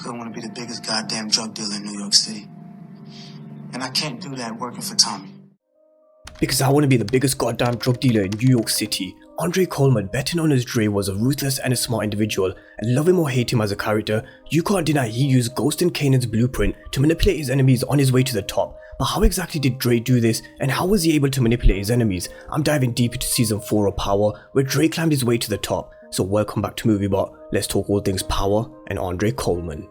I want to be the biggest goddamn drug dealer in New York City. And I can't do that working for Tommy. Because I want to be the biggest goddamn drug dealer in New York City. Dre Coleman, better known as Dre, was a ruthless and a smart individual, and love him or hate him as a character, you can't deny he used Ghost and Kanan's blueprint to manipulate his enemies on his way to the top. But how exactly did Dre do this, and how was he able to manipulate his enemies? I'm diving deep into season 4 of Power, where Dre climbed his way to the top. So welcome back to MovieBot, let's talk all things Power and Dre Coleman.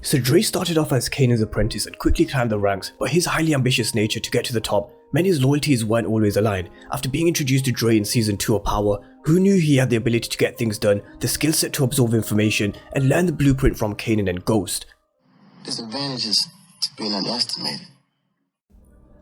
So Dre started off as Kanan's apprentice and quickly climbed the ranks, but his highly ambitious nature to get to the top meant his loyalties weren't always aligned. After being introduced to Dre in season 2 of Power, who knew he had the ability to get things done, the skill set to absorb information, and learn the blueprint from Kanan and Ghost. There's advantages to being underestimated.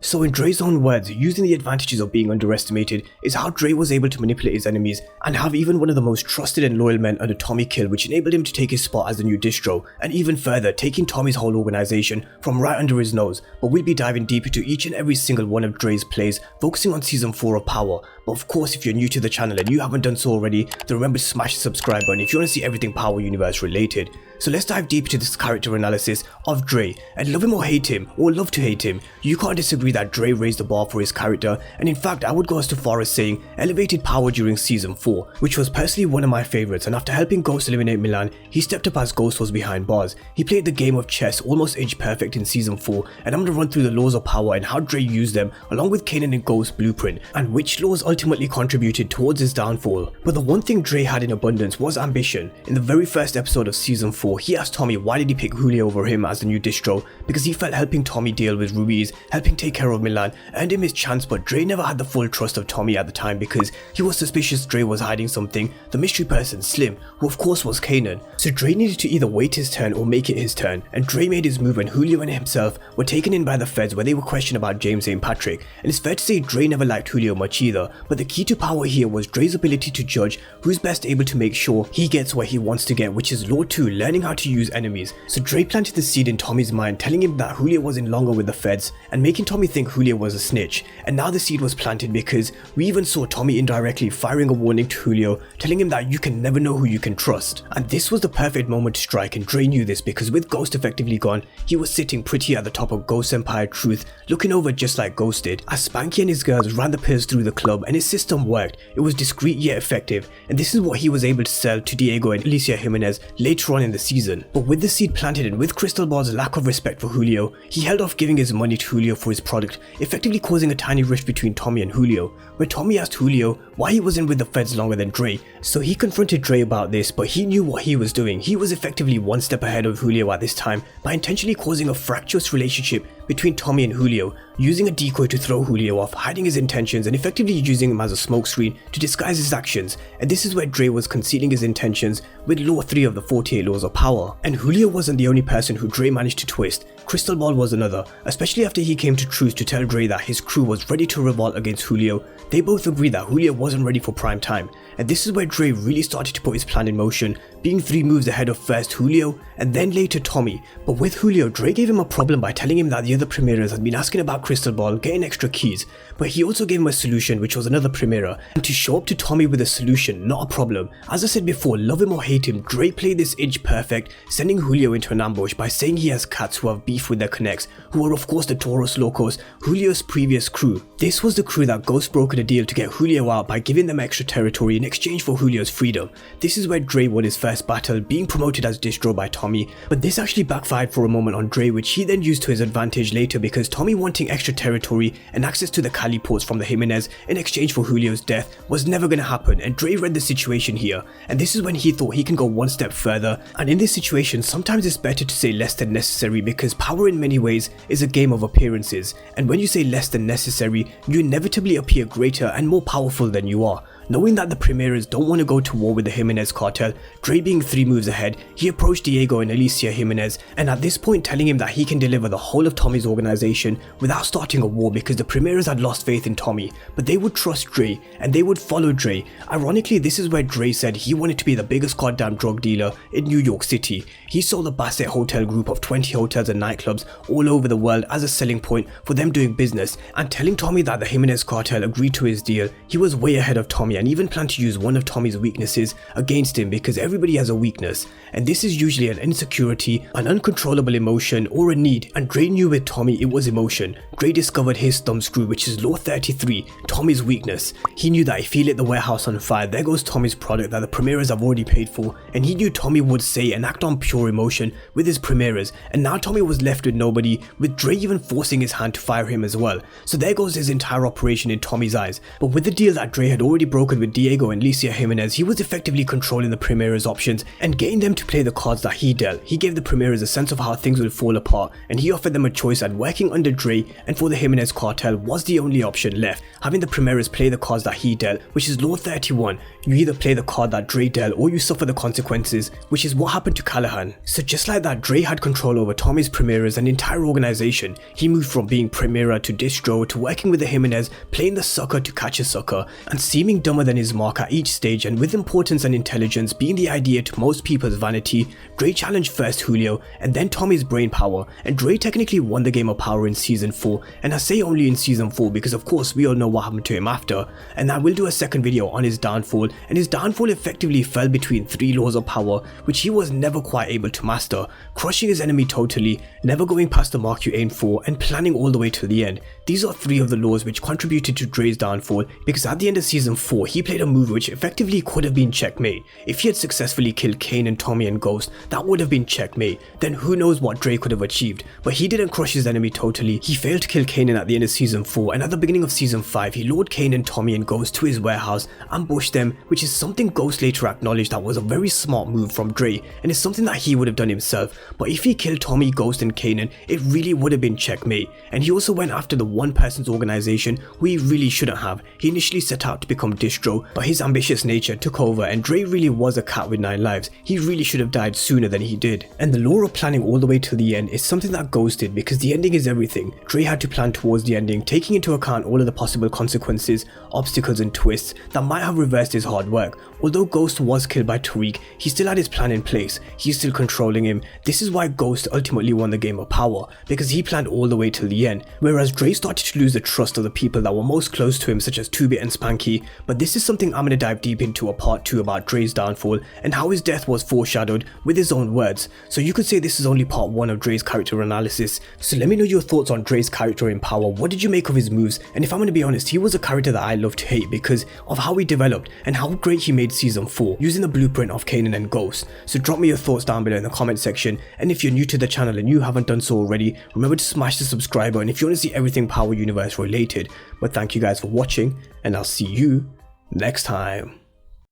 So in Dre's own words, using the advantages of being underestimated is how Dre was able to manipulate his enemies and have even one of the most trusted and loyal men under Tommy kill, which enabled him to take his spot as the new Distro, and even further, taking Tommy's whole organization from right under his nose. But we'll be diving deep into each and every single one of Dre's plays, focusing on season 4 of Power. But of course, if you're new to the channel and you haven't done so already, then remember to smash the subscribe button if you want to see everything Power Universe related. So let's dive deep into this character analysis of Dre, and love him or hate him, or love to hate him, you can't disagree that Dre raised the bar for his character, and in fact I would go as far as saying elevated Power during season 4, which was personally one of my favourites. And after helping Ghost eliminate Milan, he stepped up as Ghost was behind bars. He played the game of chess almost inch perfect in season 4, and I'm going to run through the laws of power and how Dre used them along with Kanan and Ghost's blueprint, and which laws ultimately contributed towards his downfall. But the one thing Dre had in abundance was ambition. In the very first episode of season 4, he asked Tommy why did he pick Julio over him as the new Distro, because he felt helping Tommy deal with Ruiz, helping take care of Milan, earned him his chance. But Dre never had the full trust of Tommy at the time because he was suspicious Dre was hiding something, the mystery person Slim, who of course was Kanan. So Dre needed to either wait his turn or make it his turn, and Dre made his move when Julio and himself were taken in by the feds where they were questioned about James St. Patrick. And it's fair to say Dre never liked Julio much either, but the key to power here was Dre's ability to judge who's best able to make sure he gets where he wants to get, which is law 2, learning how to use enemies. So Dre planted the seed in Tommy's mind, telling him that Julio was in longer with the feds and making Tommy think Julio was a snitch. And now the seed was planted because we even saw Tommy indirectly firing a warning to Julio, telling him that you can never know who you can trust. And this was the perfect moment to strike, and Dre knew this because with Ghost effectively gone, he was sitting pretty at the top of Ghost Empire Truth, looking over just like Ghost did, as Spanky and his girls ran the pills through the club, and his system worked. It was discreet yet effective, and this is what he was able to sell to Diego and Alicia Jimenez later on in the season. But with the seed planted and with Crystal Ball's lack of respect for Julio, he held off giving his money to Julio for his product, effectively causing a tiny rift between Tommy and Julio, where Tommy asked Julio why he wasn't with the feds longer than Dre. So he confronted Dre about this, but he knew what he was doing. He was effectively one step ahead of Julio at this time by intentionally causing a fractious relationship between Tommy and Julio, using a decoy to throw Julio off, hiding his intentions, and effectively using him as a smokescreen to disguise his actions. And this is where Dre was concealing his intentions with law 3 of the 48 laws of power. And Julio wasn't the only person who Dre managed to twist. Crystal Ball was another, especially after he came to truth to tell Dre that his crew was ready to revolt against Julio. They both agreed that Julio wasn't ready for prime time, and this is where Dre really started to put his plan in motion, being 3 moves ahead of first Julio and then later Tommy. But with Julio, Dre gave him a problem by telling him that the other premierers had been asking about Crystal Ball getting extra keys, but he also gave him a solution, which was another premierer, and to show up to Tommy with a solution, not a problem. As I said before, love him or hate him, Dre played this inch perfect, sending Julio into an ambush by saying he has cats who have beef with their connects, who are of course the Toros Locos, Julio's previous crew. This was the crew that Ghost brokered a deal to get Julio out by giving them extra territory in exchange for Julio's freedom. This is where Dre won his first battle, being promoted as Distro by Tommy, but this actually backfired for a moment on Dre, which he then used to his advantage later because Tommy wanting extra territory and access to the Cali ports from the Jimenez in exchange for Julio's death was never going to happen, and Dre read the situation here, and this is when he thought he can go one step further. And in this situation, sometimes it's better to say less than necessary because power in many ways is a game of appearances, and when you say less than necessary, you inevitably appear greater and more powerful than you are. Knowing that the Primeras don't want to go to war with the Jimenez cartel, Dre being 3 moves ahead, he approached Diego and Alicia Jimenez, and at this point telling him that he can deliver the whole of Tommy's organization without starting a war because the Primeras had lost faith in Tommy, but they would trust Dre and they would follow Dre. Ironically, this is where Dre said he wanted to be the biggest goddamn drug dealer in New York City. He saw the Bassett Hotel group of 20 hotels and nightclubs all over the world as a selling point for them doing business, and telling Tommy that the Jimenez cartel agreed to his deal, he was way ahead of Tommy and even planned to use one of Tommy's weaknesses against him, because everybody has a weakness, and this is usually an insecurity, an uncontrollable emotion, or a need, and Dre knew with Tommy it was emotion. Dre discovered his thumbscrew, which is Law 33, Tommy's weakness. He knew that if he lit the warehouse on fire, there goes Tommy's product that the Primeras have already paid for, and he knew Tommy would say and act on pure emotion with his Primeras, and now Tommy was left with nobody, with Dre even forcing his hand to fire him as well. So there goes his entire operation in Tommy's eyes. But with the deal that Dre had already broken with Diego and Alicia Jimenez, he was effectively controlling the Primeras' options and getting them to play the cards that he dealt. He gave the Primeras a sense of how things would fall apart, and he offered them a choice, and working under Dre and for the Jimenez cartel was the only option left, having the Primeras play the cards that he dealt, which is Law 31. You either play the card that Dre dealt or you suffer the consequences, which is what happened to Callahan. So just like that, Dre had control over Tommy's Primeras and entire organization. He moved from being Primera to Distro to working with the Jimenez, playing the sucker to catch a sucker, and seeming dumber than his mark at each stage, and with importance and intelligence being the idea to most people's vanity. Dre challenged first Julio and then Tommy's brain power, and Dre technically won the game of power in season 4, and I say only in season 4 because of course we all know what happened to him after, and I will do a second video on his downfall, and his downfall effectively fell between 3 laws of power which he was never quite able to master: crushing his enemy totally, never going past the mark you aim for, and planning all the way to the end. These are 3 of the laws which contributed to Dre's downfall, because at the end of season 4 he played a move which effectively could have been checkmate. If he had successfully killed Kanan, Tommy and Ghost, that would have been checkmate. Then who knows what Dre could have achieved, but he didn't crush his enemy totally. He failed to kill Kanan at the end of season 4, and at the beginning of season 5 he lured Kanan, Tommy and Ghost to his warehouse, ambushed them, which is something Ghost later acknowledged that was a very smart move from Dre, and it's something that he would have done himself. But if he killed Tommy, Ghost and Kanan, it really would have been checkmate. And he also went after the one person's organization who he really shouldn't have. He initially set out to become Distro, but his ambitious nature took over, and Dre really was a cat with 9 lives. He really should have died sooner than he did. And the law of planning all the way till the end is something that Ghost did, because the ending is everything. Dre had to plan towards the ending, taking into account all of the possible consequences, obstacles and twists that might have reversed his hard work. Although Ghost was killed by Tariq, he still had his plan in place. He's still controlling him. This is why Ghost ultimately won the game of power, because he planned all the way till the end, whereas Dre started to lose the trust of the people that were most close to him, such as 2-Bit and Spanky. But this is something I'm going to dive deep into a part 2 about Dre's downfall and how his death was foreshadowed with his own words. So you could say this is only part 1 of Dre's character analysis. So let me know your thoughts on Dre's character in power. What did you make of his moves? And if I'm going to be honest, he was a character that I love to hate because of how he developed and how great he made season 4 using the blueprint of Kanan and Ghost. So drop me your thoughts down below in the comment section, and if you're new to the channel and you haven't done so already, remember to smash the subscribe button if you want to see everything Power Universe related. But thank you guys for watching, and I'll see you next time.